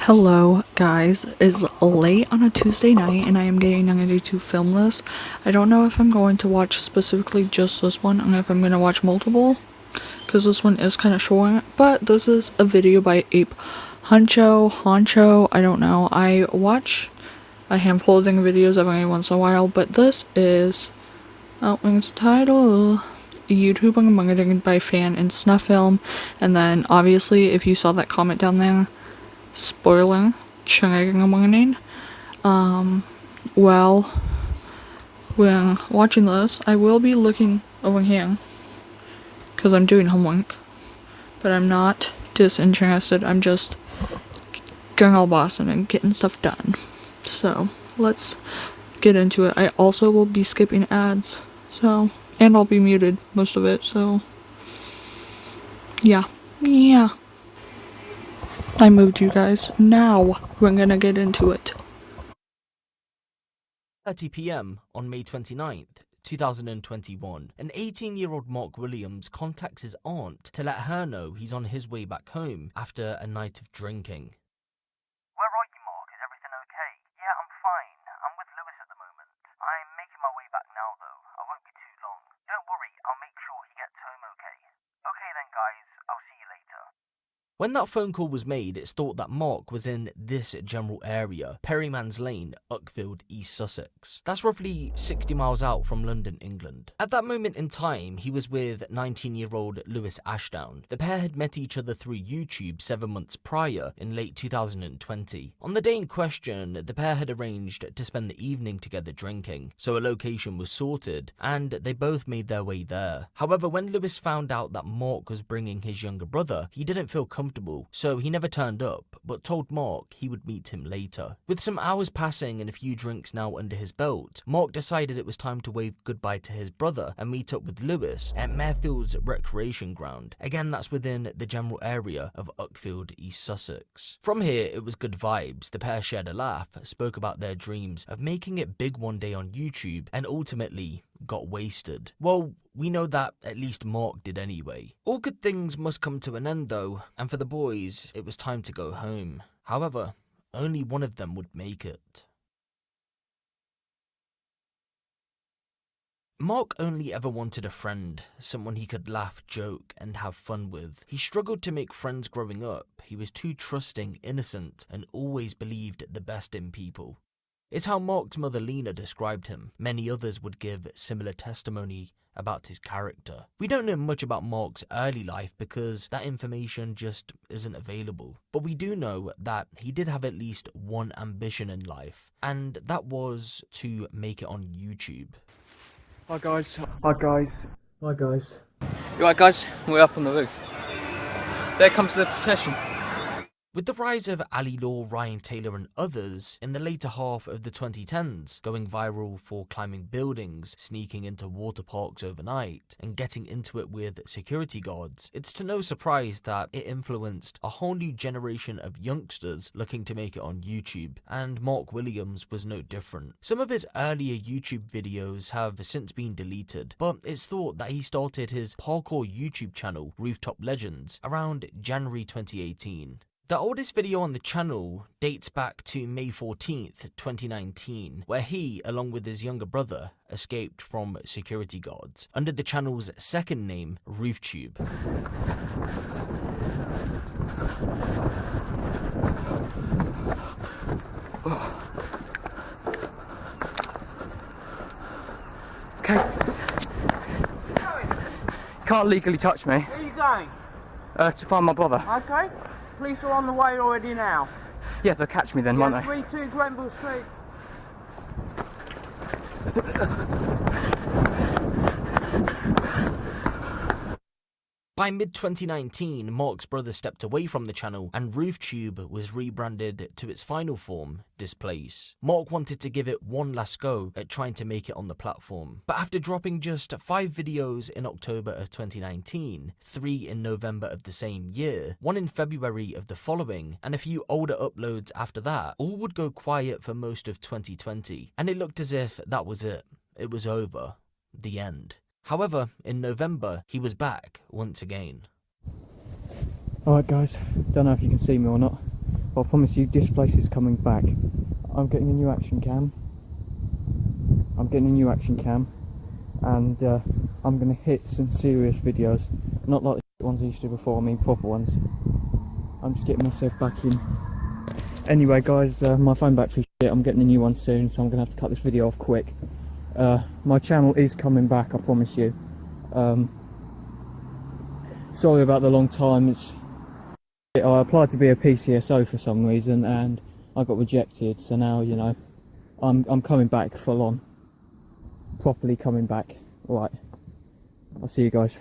Hello guys, it's late on a Tuesday night and I am getting ready to film this. I don't know if I'm going to watch specifically just this one and if I'm going to watch multiple, because this one is kind of short, but this is a video by Ape Honcho, I don't know. I watch a handful of videos every once in a while, but this is, it's title YouTube unboxing by fan and snuff film, and then obviously if you saw that comment down there, spoiling, well, when watching this, I will be looking over here, because I'm doing homework, but I'm not disinterested, I'm just girl bossing and getting stuff done. So, let's get into it. I also will be skipping ads, so, and I'll be muted most of it, so, yeah. I moved you guys. Now we're gonna get into it. 30 p.m. on May 29th, 2021, an 18-year-old Marc Williams contacts his aunt to let her know he's on his way back home after a night of drinking. Where are you, Mark? Is everything okay? Yeah, I'm fine. I'm with Lewis at the moment. I'm making my way back now, though. I won't be too long. Don't worry, I'll make sure he gets home okay. Okay then, guys. I'll see you later. When that phone call was made, it's thought that Marc was in this general area, Perryman's Lane, Uckfield, East Sussex. That's roughly 60 miles out from London, England. At that moment in time, he was with 19-year-old Lewis Ashdown. The pair had met each other through YouTube 7 months prior, in late 2020. On the day in question, the pair had arranged to spend the evening together drinking, so a location was sorted, and they both made their way there. However, when Lewis found out that Marc was bringing his younger brother, he didn't feel comfortable, so he never turned up, but told Marc he would meet him later. With some hours passing and a few drinks now under his belt, Marc decided it was time to wave goodbye to his brother and meet up with Lewis at Mayfield's recreation ground. Again, that's within the general area of Uckfield, East Sussex. From here, it was good vibes. The pair shared a laugh, spoke about their dreams of making it big one day on YouTube, and ultimately got wasted. Well, we know that at least Marc did anyway. All good things must come to an end though, and for the boys, it was time to go home. However, only one of them would make it. Marc only ever wanted a friend, someone he could laugh, joke, and have fun with. He struggled to make friends growing up. He was too trusting, innocent, and always believed the best in people. It's how Marc's mother Lena described him. Many others would give similar testimony about his character. We don't know much about Marc's early life because that information just isn't available. But we do know that he did have at least one ambition in life, and that was to make it on YouTube. Hi guys. Hi guys. Hi guys. You right guys? We're up on the roof. There comes the procession. With the rise of Ali Law, Ryan Taylor and others in the later half of the 2010s, going viral for climbing buildings, sneaking into water parks overnight, and getting into it with security guards, it's to no surprise that it influenced a whole new generation of youngsters looking to make it on YouTube, and Marc Williams was no different. Some of his earlier YouTube videos have since been deleted, but it's thought that he started his parkour YouTube channel, Rooftop Legends, around January 2018. The oldest video on the channel dates back to May 14th, 2019, where he, along with his younger brother, escaped from security guards under the channel's second name, RoofTube. Okay. Can't legally touch me. Where are you going? To find my brother. Okay. Police are on the way already now. Yeah, they'll catch me then, won't they? 32 Grenville Street. By mid-2019, Marc's brother stepped away from the channel and RoofTube was rebranded to its final form, Displace. Marc wanted to give it one last go at trying to make it on the platform. But after dropping just 5 videos in October of 2019, 3 in November of the same year, 1 in February of the following, and a few older uploads after that, all would go quiet for most of 2020. And it looked as if that was it. It was over. The end. However, in November, he was back once again. Alright guys, don't know if you can see me or not. But I promise you, this place is coming back. I'm getting a new action cam. And I'm gonna hit some serious videos, not like the ones I used to before. I mean proper ones. I'm just getting myself back in. Anyway, guys, my phone battery's shit. I'm getting a new one soon, so I'm gonna have to cut this video off quick. My channel is coming back, I promise you. Sorry about the long time. I applied to be a PCSO for some reason and I got rejected, so now, you know, I'm coming back full on, properly coming back. Right, I'll see you guys.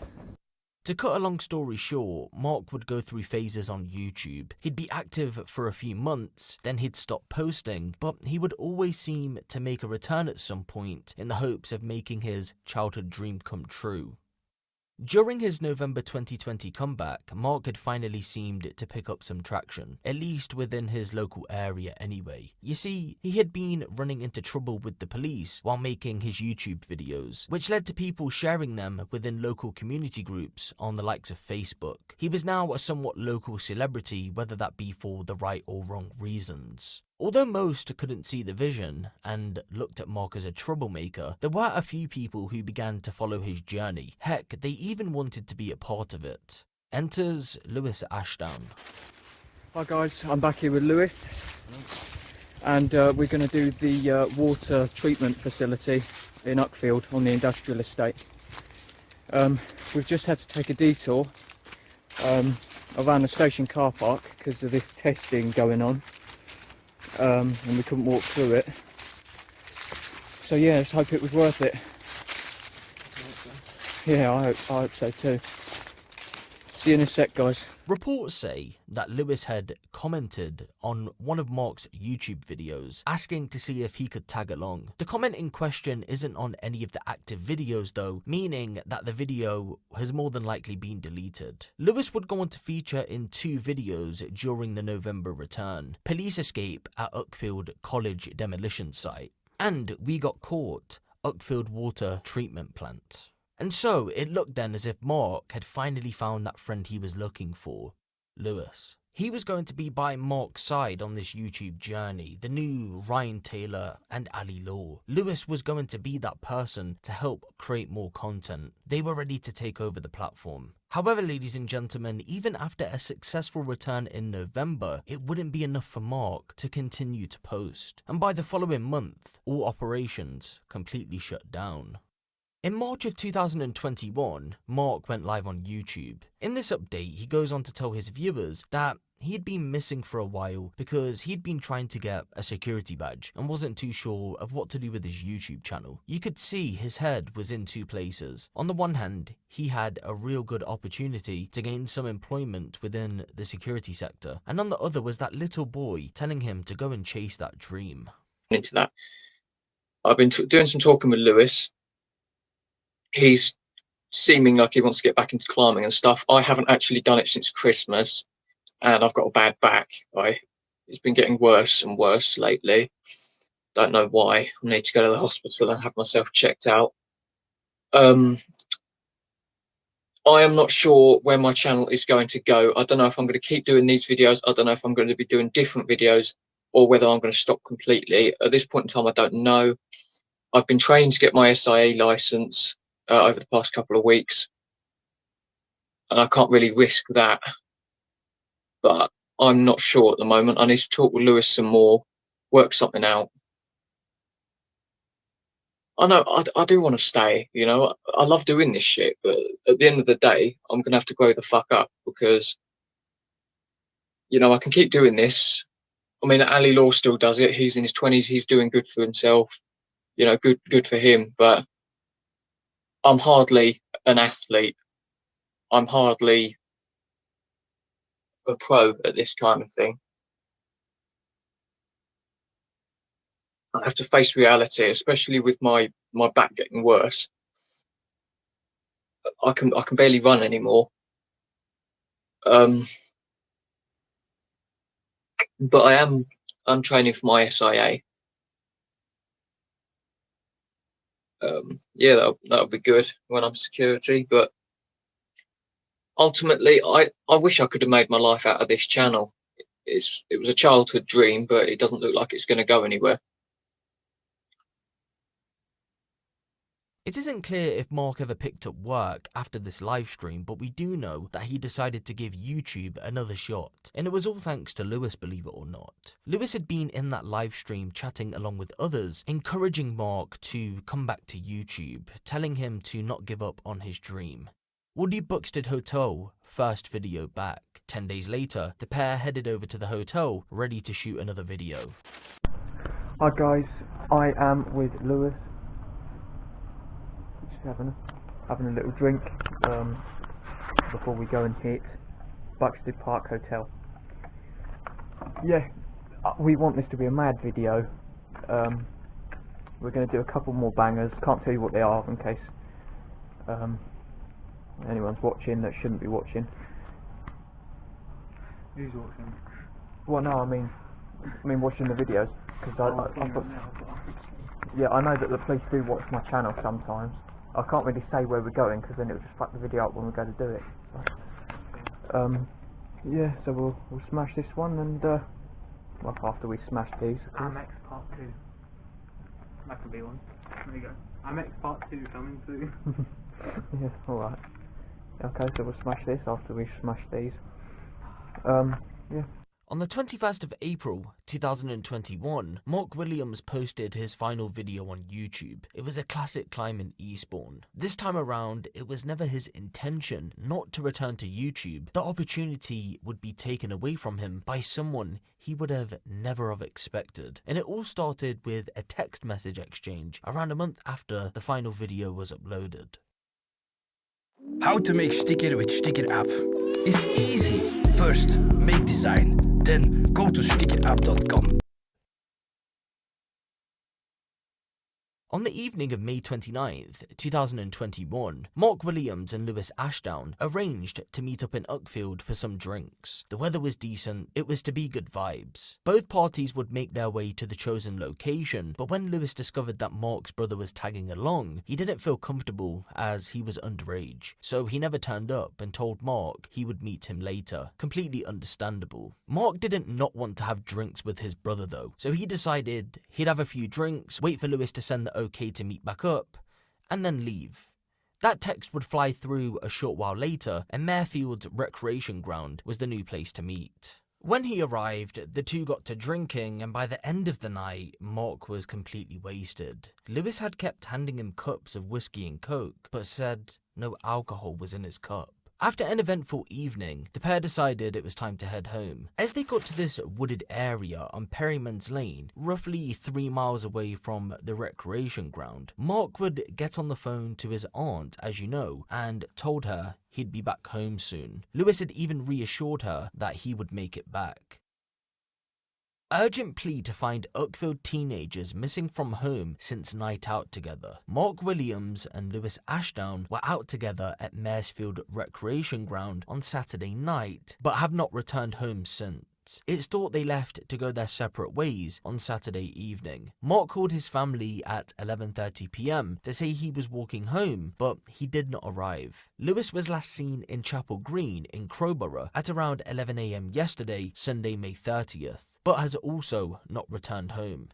To cut a long story short, Marc would go through phases on YouTube. He'd be active for a few months, then he'd stop posting, but he would always seem to make a return at some point in the hopes of making his childhood dream come true. During his November 2020 comeback, Marc had finally seemed to pick up some traction, at least within his local area anyway. You see, he had been running into trouble with the police while making his YouTube videos, which led to people sharing them within local community groups on the likes of Facebook. He was now a somewhat local celebrity, whether that be for the right or wrong reasons. Although most couldn't see the vision and looked at Marc as a troublemaker, there were a few people who began to follow his journey. Heck, they even wanted to be a part of it. Enters Lewis Ashdown. Hi guys, I'm back here with Lewis, and we're going to do the water treatment facility in Uckfield on the industrial estate. We've just had to take a detour around the station car park because of this testing going on. And we couldn't walk through it, so yeah, let's hope it was worth it. Yeah, I hope so too. See you in a sec, guys. Reports say that Lewis had commented on one of Marc's YouTube videos, asking to see if he could tag along. The comment in question isn't on any of the active videos though, meaning that the video has more than likely been deleted. Lewis would go on to feature in 2 videos during the November return: Police Escape at Uckfield College Demolition Site, and We Got Caught, Uckfield Water Treatment Plant. And so it looked then as if Marc had finally found that friend he was looking for, Lewis. He was going to be by Marc's side on this YouTube journey, the new Ryan Taylor and Ali Law. Lewis was going to be that person to help create more content. They were ready to take over the platform. However, ladies and gentlemen, even after a successful return in November, it wouldn't be enough for Marc to continue to post. And by the following month, all operations completely shut down. In March of 2021, Marc went live on YouTube. In this update, he goes on to tell his viewers that he had been missing for a while because he'd been trying to get a security badge and wasn't too sure of what to do with his YouTube channel. You could see his head was in 2 places. On the one hand, he had a real good opportunity to gain some employment within the security sector, and on the other was that little boy telling him to go and chase that dream. Into that, I've been doing some talking with Lewis. He's seeming like he wants to get back into climbing and stuff. I haven't actually done it since Christmas, and I've got a bad back. It's been getting worse and worse lately. Don't know why. I need to go to the hospital and have myself checked out. I am not sure where my channel is going to go. I don't know if I'm going to keep doing these videos. I don't know if I'm going to be doing different videos or whether I'm going to stop completely. At this point in time, I don't know. I've been trained to get my SIA license over the past couple of weeks, and I can't really risk that, but I'm not sure at the moment. I need to talk with Lewis some more, work something out. I know I do want to stay, you know, I love doing this shit, but at the end of the day, I'm gonna have to grow the fuck up because, you know, I can keep doing this. I mean, Ali Law still does it. He's in his 20s. He's doing good for himself. You know, good for him. But I'm hardly an athlete. I'm hardly a pro at this kind of thing. I have to face reality, especially with my back getting worse. I can barely run anymore. But I'm training for my SIA. Yeah, that'll be good when I'm security, but ultimately I wish I could have made my life out of this channel. it was a childhood dream, but it doesn't look like it's going to go anywhere. It isn't clear if Marc ever picked up work after this live stream, but we do know that he decided to give YouTube another shot. And it was all thanks to Lewis, believe it or not. Lewis had been in that live stream chatting along with others, encouraging Marc to come back to YouTube, telling him to not give up on his dream. Woody Buxted Hotel, first video back. 10 days later, the pair headed over to the hotel, ready to shoot another video. Hi guys, I am with Lewis. Just having a little drink before we go and hit Buxted Park Hotel. Yeah, we want this to be a mad video. We're going to do a couple more bangers. Can't tell you what they are in case anyone's watching that shouldn't be watching. Who's watching? Well, no, I mean watching the videos, because yeah, I know that the police do watch my channel sometimes. I can't really say where we're going because then it'll just fuck the video up when we go to do it. So, yeah, so we'll smash this one, and well, after we smash these, of course. Amex Part 2. That could be one. There you go. Amex Part 2 coming soon. Yeah, alright. Okay, so we'll smash this after we smash these. Yeah. On the 21st of April 2021, Marc Williams posted his final video on YouTube. It was a classic climb in Eastbourne. This time around, it was never his intention not to return to YouTube. The opportunity would be taken away from him by someone he would have never have expected. And it all started with a text message exchange around a month after the final video was uploaded. How to make sticker with Sticker app. It's easy. First, make design. Then go to stickerapp.com. On the evening of May 29th, 2021, Marc Williams and Lewis Ashdown arranged to meet up in Uckfield for some drinks. The weather was decent, it was to be good vibes. Both parties would make their way to the chosen location, but when Lewis discovered that Marc's brother was tagging along, he didn't feel comfortable as he was underage. So he never turned up and told Marc he would meet him later. Completely understandable. Marc didn't not want to have drinks with his brother though, so he decided he'd have a few drinks, wait for Lewis to send the okay to meet back up, and then leave. That text would fly through a short while later, and Mayfield's recreation ground was the new place to meet. When he arrived, the two got to drinking, and by the end of the night, Marc was completely wasted. Lewis had kept handing him cups of whiskey and coke, but said no alcohol was in his cup. After an eventful evening, the pair decided it was time to head home. As they got to this wooded area on Perryman's Lane, roughly 3 miles away from the recreation ground, Marc would get on the phone to his aunt, as you know, and told her he'd be back home soon. Lewis had even reassured her that he would make it back. Urgent plea to find Uckfield teenagers missing from home since night out together. Marc Williams and Lewis Ashdown were out together at Maresfield Recreation Ground on Saturday night, but have not returned home since. It's thought they left to go their separate ways on Saturday evening. Marc called his family at 11:30 p.m. to say he was walking home, but he did not arrive. Lewis was last seen in Chapel Green in Crowborough at around 11 a.m. yesterday, Sunday, May 30th, but has also not returned home.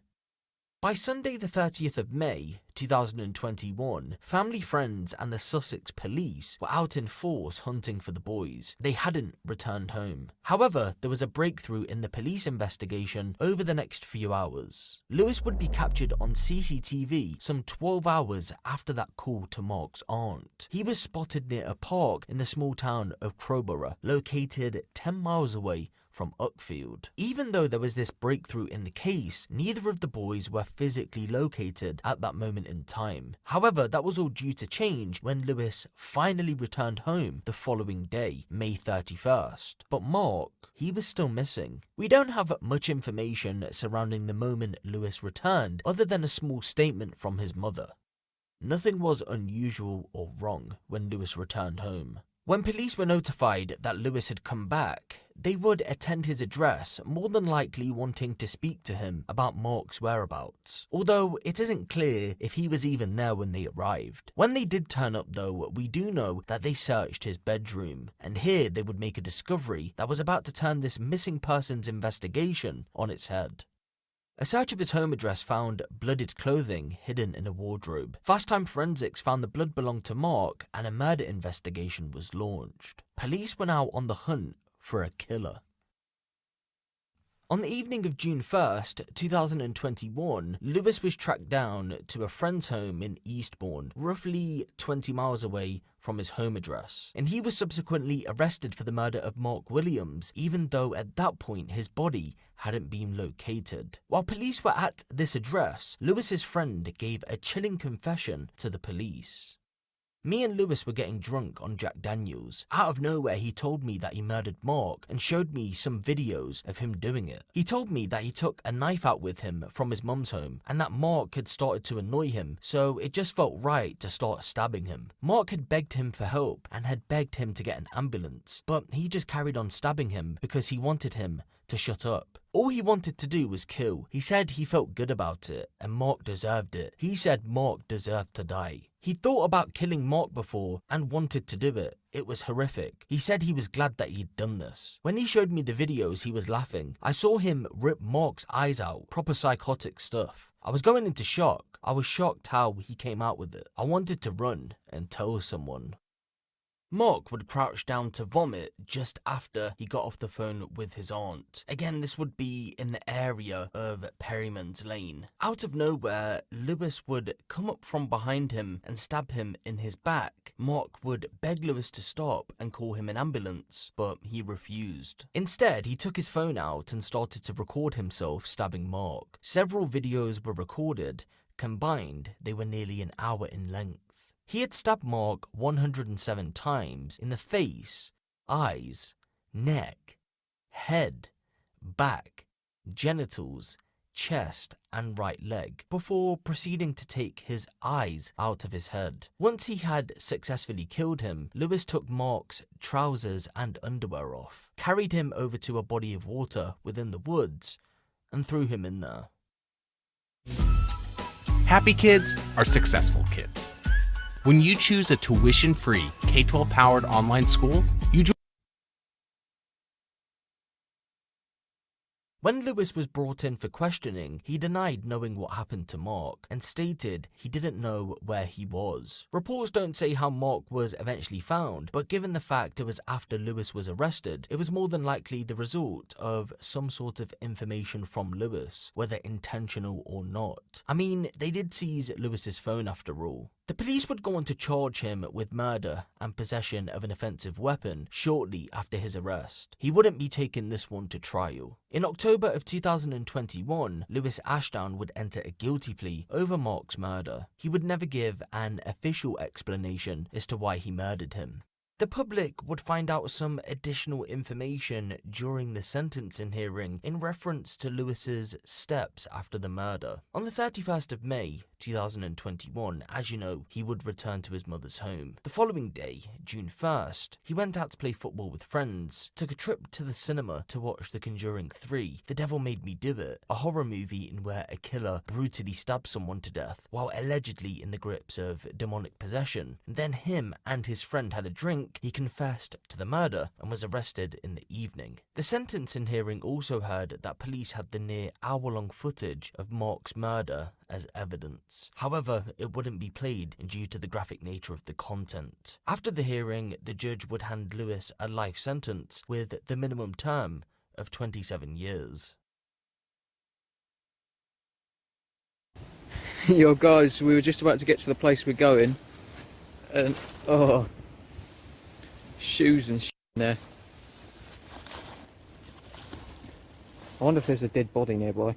By Sunday the 30th of May 2021, family, friends and the Sussex police were out in force hunting for the boys. They hadn't returned home. However, there was a breakthrough in the police investigation over the next few hours. Lewis would be captured on CCTV some 12 hours after that call to Marc's aunt. He was spotted near a park in the small town of Crowborough, located 10 miles away from Uckfield. Even though there was this breakthrough in the case, neither of the boys were physically located at that moment in time. However, that was all due to change when Lewis finally returned home the following day, May 31st. But Marc, he was still missing. We don't have much information surrounding the moment Lewis returned other than a small statement from his mother. Nothing was unusual or wrong when Lewis returned home. When police were notified that Lewis had come back, they would attend his address, more than likely wanting to speak to him about Marc's whereabouts, although it isn't clear if he was even there when they arrived. When they did turn up though, we do know that they searched his bedroom, and here they would make a discovery that was about to turn this missing persons investigation on its head. A search of his home address found blooded clothing hidden in a wardrobe. Fast-time forensics found the blood belonged to Marc, and a murder investigation was launched. Police were now on the hunt for a killer. On the evening of June 1st, 2021, Lewis was tracked down to a friend's home in Eastbourne, roughly 20 miles away from his home address, and he was subsequently arrested for the murder of Marc Williams, even though at that point his body hadn't been located. While police were at this address, Lewis's friend gave a chilling confession to the police. Me and Lewis were getting drunk on Jack Daniels. Out of nowhere, he told me that he murdered Marc and showed me some videos of him doing it. He told me that he took a knife out with him from his mum's home and that Marc had started to annoy him, so it just felt right to start stabbing him. Marc had begged him for help and had begged him to get an ambulance, but he just carried on stabbing him because he wanted him to shut up. All he wanted to do was kill. He said he felt good about it and Marc deserved it. He said Marc deserved to die. He thought about killing Marc before and wanted to do it. It was horrific. He said he was glad that he'd done this. When he showed me the videos, he was laughing. I saw him rip Marc's eyes out. Proper psychotic stuff. I was going into shock. I was shocked how he came out with it. I wanted to run and tell someone. Marc would crouch down to vomit just after he got off the phone with his aunt. Again, this would be in the area of Perryman's Lane. Out of nowhere, Lewis would come up from behind him and stab him in his back. Marc would beg Lewis to stop and call him an ambulance, but he refused. Instead, he took his phone out and started to record himself stabbing Marc. Several videos were recorded. Combined, they were nearly an hour in length. He had stabbed Marc 107 times in the face, eyes, neck, head, back, genitals, chest and right leg, before proceeding to take his eyes out of his head. Once he had successfully killed him, Lewis took Marc's trousers and underwear off, carried him over to a body of water within the woods, and threw him in there. Happy kids are successful kids. When you choose a tuition-free K-12 powered online school, you When Lewis was brought in for questioning, he denied knowing what happened to Marc and stated he didn't know where he was. Reports don't say how Marc was eventually found, but given the fact it was after Lewis was arrested, it was more than likely the result of some sort of information from Lewis, whether intentional or not. I mean, they did seize Lewis's phone after all. The police would go on to charge him with murder and possession of an offensive weapon shortly after his arrest. He wouldn't be taking this one to trial. In October of 2021, Lewis Ashdown would enter a guilty plea over Marc's murder. He would never give an official explanation as to why he murdered him. The public would find out some additional information during the sentencing hearing in reference to Lewis's steps after the murder. On the 31st of May 2021, as you know, he would return to his mother's home. The following day, June 1st, he went out to play football with friends, took a trip to the cinema to watch The Conjuring 3, The Devil Made Me Do It, a horror movie in where a killer brutally stabs someone to death while allegedly in the grips of demonic possession. Then him and his friend had a drink. He confessed to the murder and was arrested in the evening. The sentencing hearing also heard that police had the near hour-long footage of Marc's murder as evidence. However, it wouldn't be played due to the graphic nature of the content. After the hearing, the judge would hand Lewis a life sentence with the minimum term of 27 years. Yo guys, we were just about to get to the place we're going and shoes and shit in there. I wonder if there's a dead body nearby.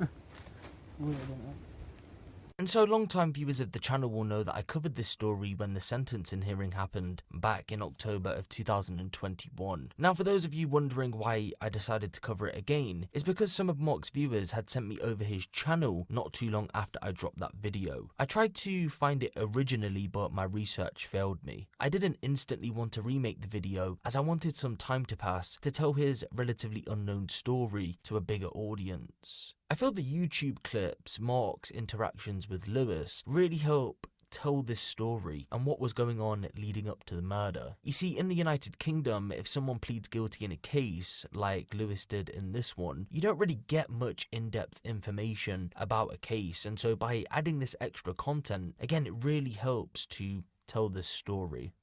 It's weird, isn't it? And so long-time viewers of the channel will know that I covered this story when the sentencing hearing happened back in October of 2021. Now, for those of you wondering why I decided to cover it again, it's because some of Marc's viewers had sent me over his channel not too long after I dropped that video. I tried to find it originally, but my research failed me. I didn't instantly want to remake the video as I wanted some time to pass to tell his relatively unknown story to a bigger audience. I feel the YouTube clips, Marc's interactions with Lewis, really help tell this story and what was going on leading up to the murder. You see, in the United Kingdom, if someone pleads guilty in a case, like Lewis did in this one, you don't really get much in-depth information about a case, and so by adding this extra content, again, it really helps to tell this story.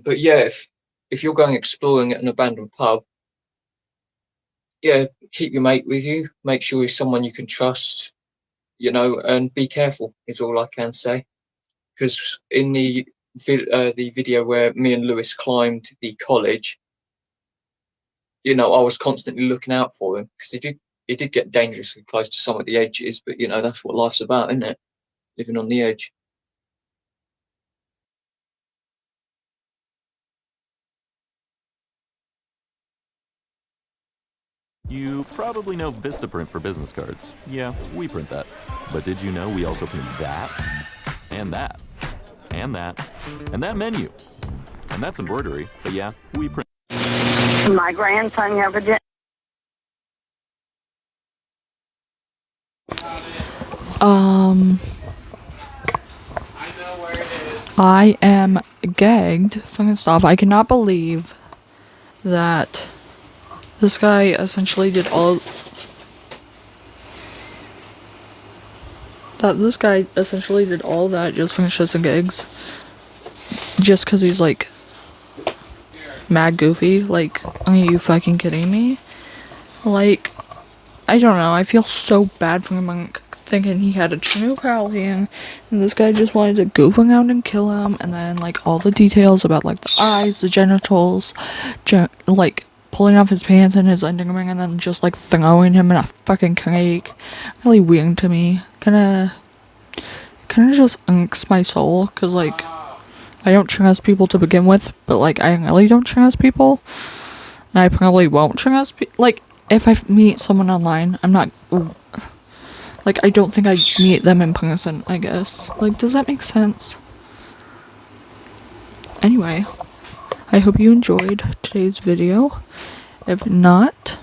But yeah, if you're going exploring at an abandoned pub, yeah, keep your mate with you. Make sure he's someone you can trust, you know, and be careful is all I can say. Because in the video where me and Lewis climbed the college, you know, I was constantly looking out for him because he did get dangerously close to some of the edges. But you know, that's what life's about, isn't it? Living on the edge. You probably know Vistaprint for business cards. Yeah, we print that. But did you know we also print that? And that. And that. And that menu. And that's embroidery. But yeah, we print. My grandson evidently. I am gagged from stuff. I cannot believe that this guy essentially did all that just for shits and gigs, just because he's like mad goofy. Like, are you fucking kidding me? Like, I don't know, I feel so bad for him, like, thinking he had a true pal here, and this guy just wanted to goof around and kill him. And then like all the details about like the eyes, the genitals, like pulling off his pants and his ending ring, and then just like throwing him in a fucking cake. Really weird to me. Kinda just unks my soul, cause like I don't trust people to begin with, but like I really don't trust people, and I probably won't trust like if I meet someone online, I'm not like, I don't think I'd meet them in person, I guess. Like, does that make sense? Anyway, I hope you enjoyed today's video. If not,